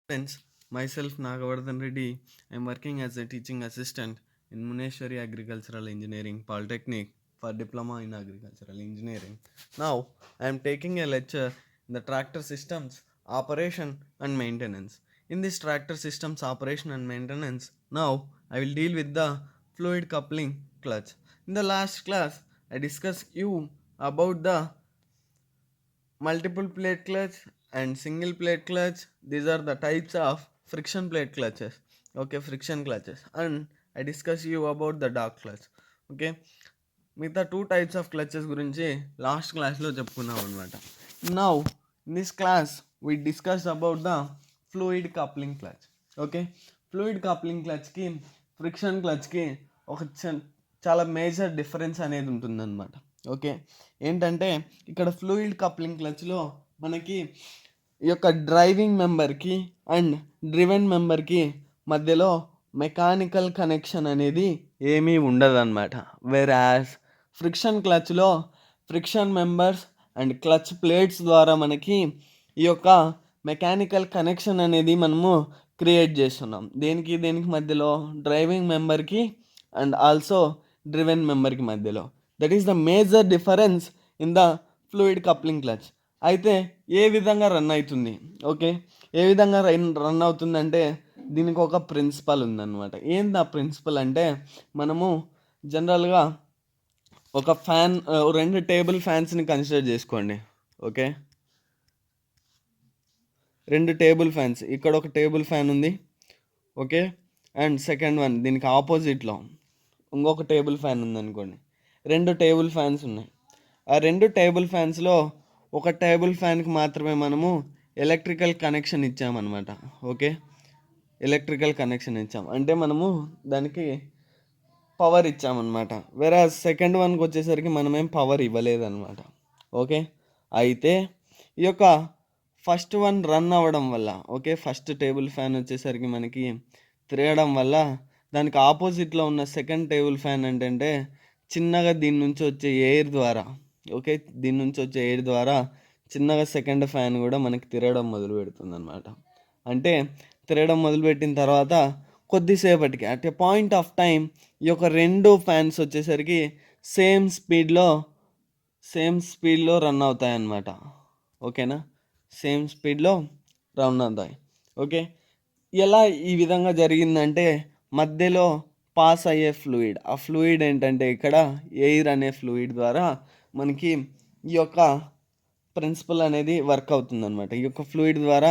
Friends, myself Nagavardhan Reddy. I am working as a teaching assistant in Muneshwari Agricultural Engineering Polytechnic for Diploma in Agricultural Engineering. Now, I am taking a lecture in the tractor systems operation and maintenance. In this tractor systems operation and maintenance, now I will deal with the fluid coupling clutch. In the last class, I discussed you about the multiple plate clutch and single plate clutch. These are the types of friction plate clutches. Okay, friction clutches. And I discuss you about the dog clutch. Okay, మిగతా two types of clutches గురించి last క్లాస్లో చెప్పుకున్నాం అనమాట. Now in this class we discuss about the fluid coupling clutch. Okay, fluid coupling క్లచ్కి friction క్లచ్కి ఒక చాలా major difference అనేది ఉంటుందన్నమాట. ఓకే, ఏంటంటే ఇక్కడ ఫ్లూయిడ్ కప్లింగ్ క్లచ్లో మనకి ఈ యొక్క డ్రైవింగ్ మెంబర్కి అండ్ డ్రివెన్ మెంబర్కి మధ్యలో మెకానికల్ కనెక్షన్ అనేది ఏమీ ఉండదన్నమాట. వెరాస్ ఫ్రిక్షన్ క్లచ్లో friction members and clutch plates ద్వారా మనకి ఈ యొక్క మెకానికల్ కనెక్షన్ అనేది మనము క్రియేట్ చేస్తున్నాం. దేనికి మధ్యలో? డ్రైవింగ్ మెంబర్కి అండ్ ఆల్సో డ్రివెన్ మెంబర్కి మధ్యలో. That is the major difference in the fluid coupling clutch. అయితే ఏ విధంగా రన్ అవుతుంది? ఓకే, ఏ విధంగా రన్ అవుతుందంటే దీనికి ఒక ప్రిన్సిపల్ ఉందన్నమాట. ఏంది ఆ ప్రిన్సిపల్ అంటే, మనము జనరల్గా ఒక ఫ్యాన్, 2 టేబుల్ ఫ్యాన్స్ని కన్సిడర్ చేసుకోండి. Okay, 2 table fans. ఇక్కడ ఒక టేబుల్ ఫ్యాన్ ఉంది. ఓకే, అండ్ సెకండ్ వన్ దీనికి ఆపోజిట్లో ఇంకొక టేబుల్ ఫ్యాన్ ఉందనుకోండి. 2 టేబుల్ ఫ్యాన్స్ ఉన్నాయి. ఆ 2 టేబుల్ ఫ్యాన్స్లో ఒక టేబుల్ ఫ్యాన్కి మాత్రమే మనము ఎలక్ట్రికల్ కనెక్షన్ ఇచ్చామన్నమాట. ఓకే, ఎలక్ట్రికల్ కనెక్షన్ ఇచ్చాం అంటే మనము దానికి పవర్ ఇచ్చామన్నమాట. వేరే సెకండ్ వన్కి వచ్చేసరికి మనమేం పవర్ ఇవ్వలేదన్నమాట. ఓకే, అయితే ఈ యొక్క ఫస్ట్ వన్ రన్ అవ్వడం వల్ల, ఓకే, ఫస్ట్ టేబుల్ ఫ్యాన్ వచ్చేసరికి మనకి తిరగడం వల్ల దానికి ఆపోజిట్లో ఉన్న సెకండ్ టేబుల్ ఫ్యాన్ ఏంటంటే చిన్నగా దీని నుంచి వచ్చే ఎయిర్ ద్వారా, ఓకే, దీని నుంచి వచ్చే ఎయిర్ ద్వారా చిన్నగా సెకండ్ ఫ్యాన్ కూడా మనకి తిరగడం మొదలు పెడుతుంది అనమాట. అంటే తిరగడం మొదలుపెట్టిన తర్వాత కొద్దిసేపటికి at a point of time ఈ యొక్క 2 ఫ్యాన్స్ వచ్చేసరికి సేమ్ స్పీడ్లో రన్ అవుతాయి అన్నమాట. ఓకేనా, సేమ్ స్పీడ్లో రన్ అవుతాయి. ఓకే, ఎలా ఈ విధంగా జరిగిందంటే మధ్యలో పాస్ అయ్యే ఫ్లూయిడ్, ఆ ఫ్లూయిడ్ ఏంటంటే ఇక్కడ ఎయిర్ అనే ఫ్లూయిడ్ ద్వారా మనకి ఈ యొక్క ప్రిన్సిపల్ అనేది వర్క్ అవుతుందన్నమాట. ఈ యొక్క ఫ్లూయిడ్ ద్వారా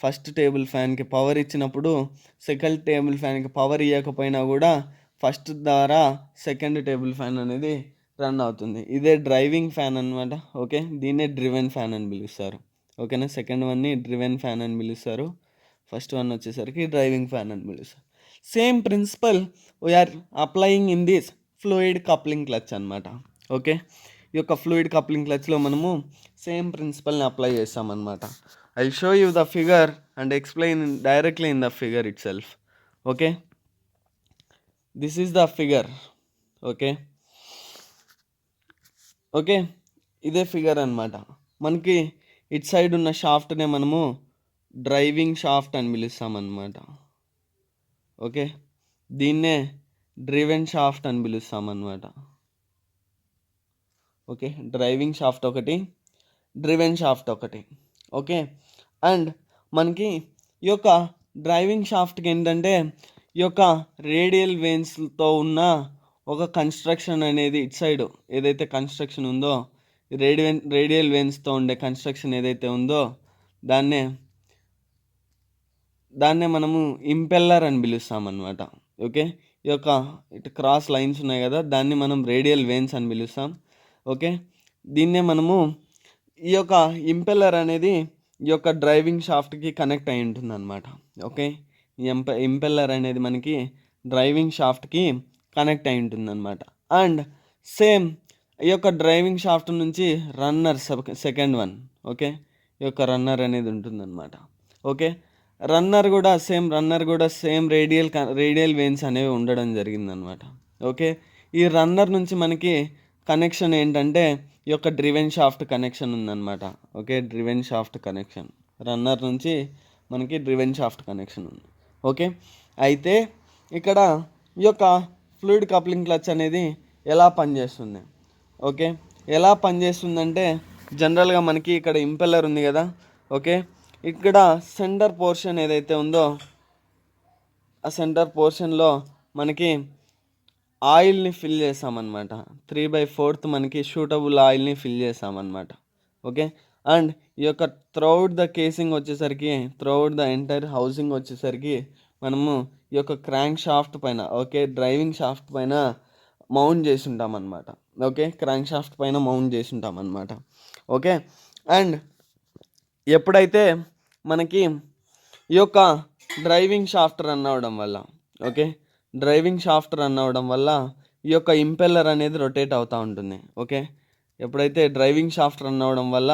ఫస్ట్ టేబుల్ ఫ్యాన్కి పవర్ ఇచ్చినప్పుడు సెకండ్ టేబుల్ ఫ్యాన్కి పవర్ ఇవ్వకపోయినా కూడా ఫస్ట్ ద్వారా సెకండ్ టేబుల్ ఫ్యాన్ అనేది రన్ అవుతుంది. ఇదే డ్రైవింగ్ ఫ్యాన్ అనమాట. ఓకే, దీన్నే డ్రివెన్ ఫ్యాన్ అని పిలుస్తారు. ఓకేనా, సెకండ్ వన్ని డ్రివెన్ ఫ్యాన్ అని పిలుస్తారు, ఫస్ట్ వన్ వచ్చేసరికి డ్రైవింగ్ ఫ్యాన్ అని పిలుస్తారు. Same principle we are applying in this fluid coupling clutch అనమాట. ఓకే, ఈ యొక్క ఫ్లూయిడ్ కప్లింగ్ క్లచ్లో మనము సేమ్ ప్రిన్సిపల్ని అప్లై చేస్తామన్నమాట. I show you the figure and explain directly in the figure it self. Okay, this is the figure. Okay, okay, ఇదే figure అనమాట. మనకి ఇట్ సైడ్ ఉన్న షాఫ్ట్నే మనము డ్రైవింగ్ షాఫ్ట్ అని పిలుస్తామన్నమాట. ఓకే, దీన్నే డ్రివెన్ షాఫ్ట్ అని పిలుస్తామన్నమాట. ఓకే, డ్రైవింగ్ షాఫ్ట్ ఒకటి, driven shaft ఒకటి. ఓకే, అండ్ మనకి ఈ యొక్క డ్రైవింగ్ షాఫ్ట్కి ఏంటంటే ఈ యొక్క రేడియల్ వెయిన్స్తో ఉన్న ఒక కన్స్ట్రక్షన్ అనేది ఇట్ సైడ్ ఏదైతే కన్స్ట్రక్షన్ ఉందో, రేడియల్ వెయిన్స్తో ఉండే కన్స్ట్రక్షన్ ఏదైతే ఉందో దాన్నే మనము ఇంపెల్లర్ అని పిలుస్తామన్నమాట. ఓకే, ఈ యొక్క ఇటు క్రాస్ లైన్స్ ఉన్నాయి కదా, దాన్ని మనం రేడియల్ వెయిన్స్ అని పిలుస్తాం. ఓకే, దీన్నే మనము ఈ యొక్క ఇంపెల్లర్ అనేది ఈ యొక్క డ్రైవింగ్ షాఫ్ట్కి కనెక్ట్ అయి ఉంటుంది అనమాట. ఓకే, ఈ ఇంపెల్లర్ అనేది మనకి డ్రైవింగ్ షాఫ్ట్కి కనెక్ట్ అయి ఉంటుంది అనమాట. అండ్ సేమ్ ఈ యొక్క డ్రైవింగ్ షాఫ్ట్ నుంచి రన్నర్ సెకండ్ వన్. ఓకే, ఈ యొక్క రన్నర్ అనేది ఉంటుందన్నమాట. ఓకే, రన్నర్ కూడా సేమ్ రేడియల్ వెయిన్స్ అనేవి ఉండడం జరిగిందనమాట. ఓకే, ఈ రన్నర్ నుంచి మనకి కనెక్షన్ ఏంటంటే ఈ యొక్క డ్రివెన్ షాఫ్ట్ కనెక్షన్ ఉందన్నమాట. Okay, driven shaft connection runner నుంచి మనకి డ్రివెన్ షాఫ్ట్ కనెక్షన్ ఉంది. ఓకే, అయితే ఇక్కడ ఈ యొక్క ఫ్లూయిడ్ కప్లింగ్ క్లచ్ అనేది ఎలా పనిచేస్తుంది? ఓకే, ఎలా పనిచేస్తుందంటే జనరల్గా మనకి ఇక్కడ ఇంపెల్లర్ ఉంది కదా. ఓకే, ఇక్కడ సెంటర్ పోర్షన్ ఏదైతే ఉందో ఆ సెంటర్ పోర్షన్లో మనకి ఆయిల్ని ఫిల్ చేసామన్నమాట. 3/4 మనకి షూటబుల్ ఆయిల్ని ఫిల్ చేసామన్నమాట. ఓకే, అండ్ ఈ యొక్క త్రూఅవుట్ ద కేసింగ్ వచ్చేసరికి, త్రూఅవుట్ ద ఎంటైర్ హౌసింగ్ వచ్చేసరికి మనము ఈ యొక్క క్రాంక్ షాఫ్ట్ పైన, ఓకే, డ్రైవింగ్ షాఫ్ట్ పైన మౌంట్ చేసి ఉంటాం అనమాట. ఓకే, క్రాంక్ షాఫ్ట్ పైన మౌంట్ చేసి ఉంటాం అనమాట. ఓకే, అండ్ ఎప్పుడైతే మనకి ఈ యొక్క డ్రైవింగ్ షాఫ్ట్ రన్ అవ్వడం వల్ల, ఓకే, డ్రైవింగ్ షాఫ్ట్ రన్ అవ్వడం వల్ల ఈ యొక్క ఇంపెల్లర్ అనేది రొటేట్ అవుతూ ఉంటుంది. ఓకే, ఎప్పుడైతే డ్రైవింగ్ షాఫ్ట్ రన్ అవ్వడం వల్ల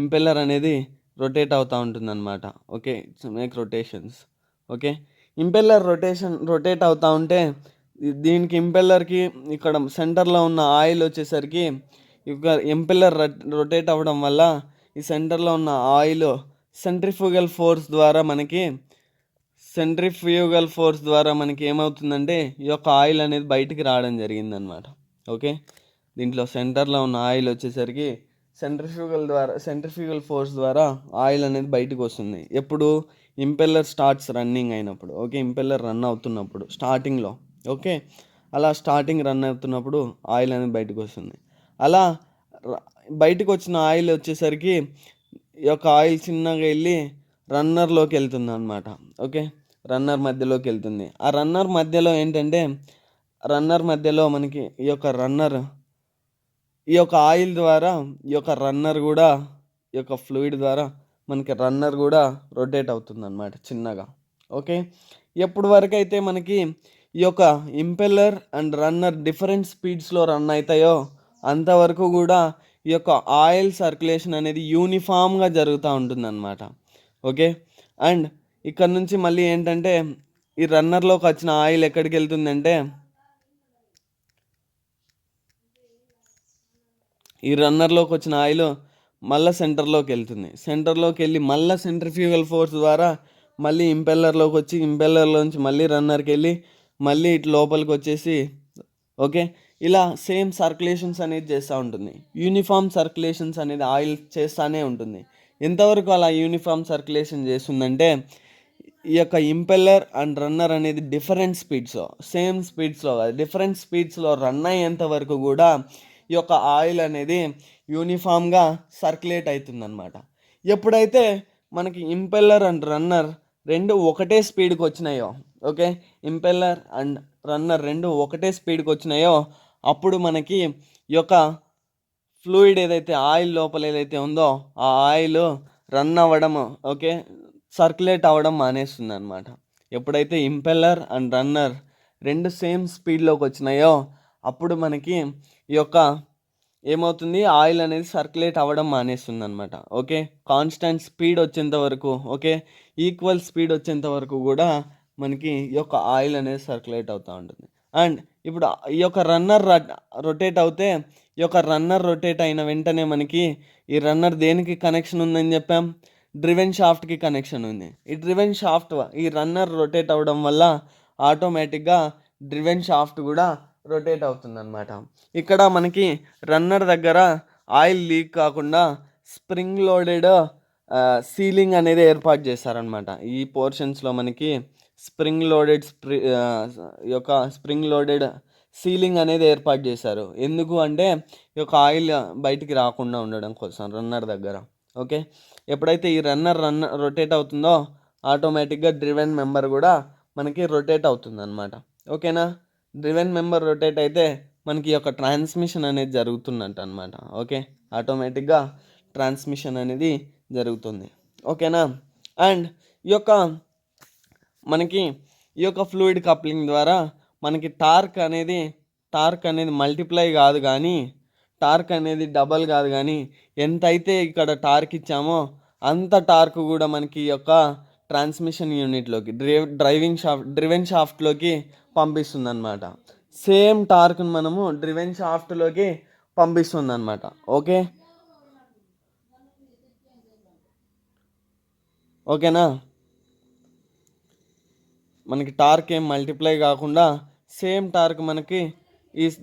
ఇంపెల్లర్ అనేది రొటేట్ అవుతూ ఉంటుంది అనమాట. Okay, it's make rotations. Okay, impeller rotate అవుతూ ఉంటే దీనికి ఇంపెల్లర్కి ఇక్కడ సెంటర్లో ఉన్న ఆయిల్ వచ్చేసరికి ఇక ఇంపెల్లర్ రొటేట్ అవ్వడం వల్ల ఈ సెంటర్లో ఉన్న ఆయిల్ సెంట్రిఫ్యూగల్ ఫోర్స్ ద్వారా మనకి ఏమవుతుందంటే ఈ యొక్క ఆయిల్ అనేది బయటికి రావడం జరిగిందనమాట. ఓకే, దీంట్లో సెంటర్లో ఉన్న ఆయిల్ వచ్చేసరికి సెంట్రిఫ్యూగల్ ఫోర్స్ ద్వారా ఆయిల్ అనేది బయటకు వస్తుంది. ఎప్పుడు ఇంపెల్లర్ స్టార్ట్స్ రన్నింగ్ అయినప్పుడు, ఓకే, ఇంపెల్లర్ రన్ అవుతున్నప్పుడు స్టార్టింగ్లో, ఓకే, అలా స్టార్టింగ్ రన్ అవుతున్నప్పుడు ఆయిల్ అనేది బయటకు వస్తుంది. అలా బయటకు వచ్చిన ఆయిల్ వచ్చేసరికి ఈ యొక్క ఆయిల్ చిన్నగా వెళ్ళి రన్నర్లోకి వెళ్తుంది అనమాట. ఓకే, రన్నర్ మధ్యలోకి వెళ్తుంది. ఆ రన్నర్ మధ్యలో ఏంటంటే మనకి ఈ యొక్క ఆయిల్ ద్వారా ఈ యొక్క ఫ్లూయిడ్ ద్వారా మనకి రన్నర్ కూడా రొటేట్ అవుతుంది అనమాట చిన్నగా. ఓకే, ఎప్పుడు వరకు అయితే మనకి ఈ యొక్క ఇంపెల్లర్ అండ్ రన్నర్ డిఫరెంట్ స్పీడ్స్లో రన్ అవుతాయో అంతవరకు కూడా ఈ యొక్క ఆయిల్ సర్క్యులేషన్ అనేది యూనిఫామ్గా జరుగుతూ ఉంటుందన్నమాట. ఓకే, అండ్ ఇక్కడ నుంచి మళ్ళీ ఏంటంటే ఈ రన్నర్లోకి వచ్చిన ఆయిల్ ఎక్కడికి వెళ్తుందంటే ఈ రన్నర్లోకి వచ్చిన ఆయిల్ మళ్ళీ సెంటర్లోకి వెళ్తుంది. సెంటర్లోకి వెళ్ళి మళ్ళీ సెంట్రిఫ్యూగల్ ఫోర్స్ ద్వారా మళ్ళీ ఇంపెల్లర్లోకి వచ్చి ఇంపెల్లర్లోంచి మళ్ళీ రన్నర్కి వెళ్ళి మళ్ళీ ఇటు లోపలికి వచ్చేసి, ఓకే, ఇలా సేమ్ సర్క్యులేషన్స్ అనేది చేస్తూ ఉంటుంది. యూనిఫామ్ సర్క్యులేషన్స్ అనేది ఆయిల్ చేస్తూనే ఉంటుంది. ఎంతవరకు అలా యూనిఫామ్ సర్క్యులేషన్ చేస్తుందంటే ఈ యొక్క ఇంపెల్లర్ అండ్ రన్నర్ అనేది డిఫరెంట్ స్పీడ్స్లో, సేమ్ స్పీడ్స్లో కాదు, డిఫరెంట్ స్పీడ్స్లో రన్ అయ్యేంత వరకు కూడా ఈ యొక్క ఆయిల్ అనేది యూనిఫామ్గా సర్క్యులేట్ అవుతుందన్నమాట. ఎప్పుడైతే మనకి ఇంపెల్లర్ అండ్ రన్నర్ రెండు ఒకటే స్పీడ్కి వచ్చినాయో, ఓకే, ఇంపెల్లర్ అండ్ రన్నర్ రెండు ఒకటే స్పీడ్కి వచ్చినాయో అప్పుడు మనకి ఈ యొక్క ఫ్లూయిడ్ ఏదైతే ఆయిల్ లోపల ఏదైతే ఉందో ఆ ఆయిల్ రన్ అవ్వడం, ఓకే, సర్క్యులేట్ అవ్వడం మానేస్తుంది అనమాట. ఎప్పుడైతే ఇంపెల్లర్ అండ్ రన్నర్ రెండు సేమ్ స్పీడ్లోకి వచ్చినాయో అప్పుడు మనకి ఈ యొక్క ఏమవుతుంది, ఆయిల్ అనేది సర్క్యులేట్ అవ్వడం మానేస్తుంది అనమాట. ఓకే, కాన్స్టెంట్ స్పీడ్ వచ్చేంత వరకు, ఓకే, ఈక్వల్ స్పీడ్ వచ్చేంత వరకు కూడా మనకి ఈ యొక్క ఆయిల్ అనేది సర్క్యులేట్ అవుతూ ఉంటుంది. అండ్ ఇప్పుడు ఈ యొక్క రన్నర్ రొటేట్ అవుతే ఈ యొక్క రన్నర్ రొటేట్ అయిన వెంటనే మనకి ఈ రన్నర్ దేనికి కనెక్షన్ ఉందని చెప్పాం? డ్రివెన్ షాఫ్ట్కి కనెక్షన్ ఉంది. ఈ రన్నర్ రొటేట్ అవ్వడం వల్ల ఆటోమేటిక్గా డ్రివెన్ షాఫ్ట్ కూడా రొటేట్ అవుతుంది అనమాట. ఇక్కడ మనకి రన్నర్ దగ్గర ఆయిల్ లీక్ కాకుండా స్ప్రింగ్ లోడెడ్ సీలింగ్ అనేది ఏర్పాటు చేశారనమాట. ఈ పోర్షన్స్లో మనకి స్ప్రింగ్ లోడెడ్ సీలింగ్ అనేది ఏర్పాటు చేశారు. ఎందుకు అంటే ఈ యొక్క ఆయిల్ బయటికి రాకుండా ఉండడం కోసం రన్నర్ దగ్గర. ఓకే, ఎప్పుడైతే ఈ రన్నర్ రొటేట్ అవుతుందో ఆటోమేటిక్గా డ్రివెన్ మెంబర్ కూడా మనకి రొటేట్ అవుతుంది అనమాట. ఓకేనా, డ్రివెన్ మెంబర్ రొటేట్ అయితే మనకి యొక్క ట్రాన్స్మిషన్ అనేది జరుగుతున్నట్టు అనమాట. ఓకే, ఆటోమేటిక్గా ట్రాన్స్మిషన్ అనేది జరుగుతుంది. ఓకేనా, అండ్ మనకి ఈ యొక్క ఫ్లూయిడ్ కప్లింగ్ ద్వారా మనకి టార్క్ అనేది మల్టిప్లై కాదు కానీ, టార్క్ అనేది డబల్ కాదు కానీ ఎంతైతే ఇక్కడ టార్క్ ఇచ్చామో అంత టార్క్ కూడా మనకి ఈ యొక్క ట్రాన్స్మిషన్ యూనిట్లోకి డ్రివెన్ షాఫ్ట్లోకి పంపిస్తుంది అనమాట. సేమ్ టార్క్ను మనము డ్రివెన్ షాఫ్ట్లోకి పంపిస్తుంది అనమాట. ఓకేనా, మనకి టార్క్ ఏం మల్టిప్లై కాకుండా సేమ్ టార్క్ మనకి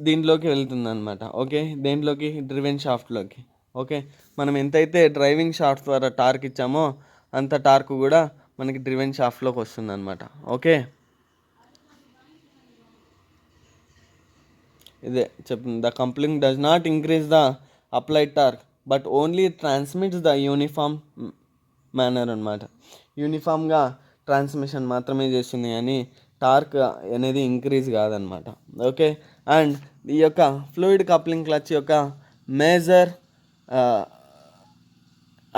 దీంట్లోకి వెళ్తుంది అనమాట. ఓకే, దేంట్లోకి? డ్రివెన్ షాఫ్ట్లోకి. ఓకే, మనం ఎంతైతే డ్రైవింగ్ షాఫ్ట్ ద్వారా టార్క్ ఇచ్చామో అంత టార్క్ కూడా మనకి డ్రివెన్ షాఫ్ట్లోకి వస్తుంది అనమాట. ఓకే, ఇదే చెప్తుంది. The coupling does not increase the applied torque but only transmits the uniform manner అనమాట. యూనిఫామ్గా ట్రాన్స్మిషన్ మాత్రమే చేస్తుంది కానీ టార్క్ అనేది ఇంక్రీజ్ కాదనమాట. ఓకే, అండ్ ఈ యొక్క ఫ్లూయిడ్ కప్లింగ్ క్లచ్ యొక్క major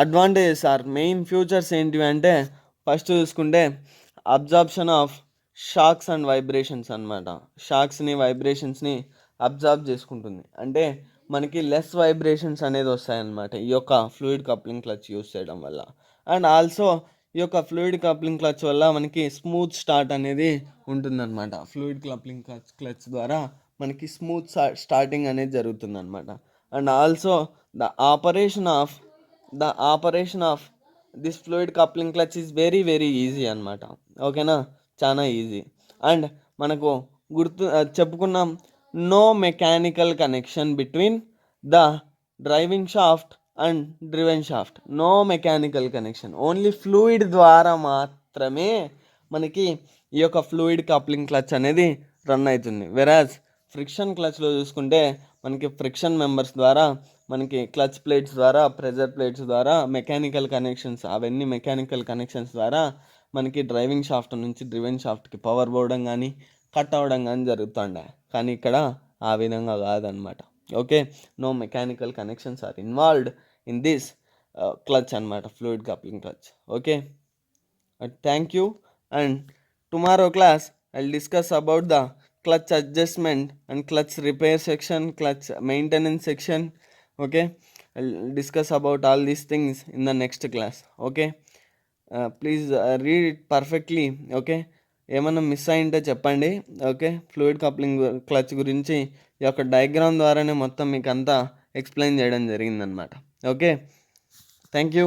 advantages are main features ఏంటివి అంటే, ఫస్ట్ చూసుకుంటే absorption of shocks and vibrations అనమాట. షాక్స్ని వైబ్రేషన్స్ని అబ్జార్బ్ చేసుకుంటుంది. అంటే మనకి లెస్ వైబ్రేషన్స్ అనేది వస్తాయన్నమాట ఈ యొక్క ఫ్లూయిడ్ కప్లింగ్ క్లచ్ యూస్ చేయడం వల్ల. అండ్ ఆల్సో ఈ యొక్క ఫ్లూయిడ్ కప్లింగ్ క్లచ్ వల్ల మనకి స్మూత్ స్టార్ట్ అనేది ఉంటుందన్నమాట. ఫ్లూయిడ్ కప్లింగ్ క్లచ్ ద్వారా మనకి స్మూత్ స్టార్టింగ్ అనేది జరుగుతుందన్నమాట. And also the operation of this fluid coupling clutch is very very easy అనమాట. ఓకేనా, చాలా ఈజీ. అండ్ మనకు చెప్పుకున్నాం, no mechanical connection between the driving shaft and driven shaft. No mechanical connection, only fluid ద్వారా మాత్రమే మనకి ఈ యొక్క ఫ్లూయిడ్ కప్లింగ్ క్లచ్ అనేది రన్ అవుతుంది. వెరాజ్ ఫ్రిక్షన్ క్లచ్లో చూసుకుంటే మనకి ఫ్రిక్షన్ మెంబర్స్ ద్వారా, మనకి క్లచ్ ప్లేట్స్ ద్వారా, ప్రెజర్ ప్లేట్స్ ద్వారా మెకానికల్ కనెక్షన్స్, అవన్నీ మెకానికల్ కనెక్షన్స్ ద్వారా మనకి డ్రైవింగ్ షాఫ్ట్ నుంచి డ్రివెన్ షాఫ్ట్కి పవర్ పోవడం కానీ కట్ అవ్వడం కానీ జరుగుతుండే. కానీ ఇక్కడ ఆ విధంగా కాదనమాట. Okay, no mechanical connections are involved in this clutch అనమాట, fluid coupling clutch. Okay, thank you. And tomorrow class I'll discuss about the clutch adjustment and clutch repair section, clutch maintenance section. Okay, I'll discuss about all these things in the next class. Okay, please read it perfectly. Okay, ఏమన్నా miss అయింటే చెప్పండి. Okay, fluid coupling clutch గురించి ఈ యొక్క diagram ద్వారానే మొత్తం మీకు అంతా explain చేయడం జరిగిందనమాట. Okay, thank you.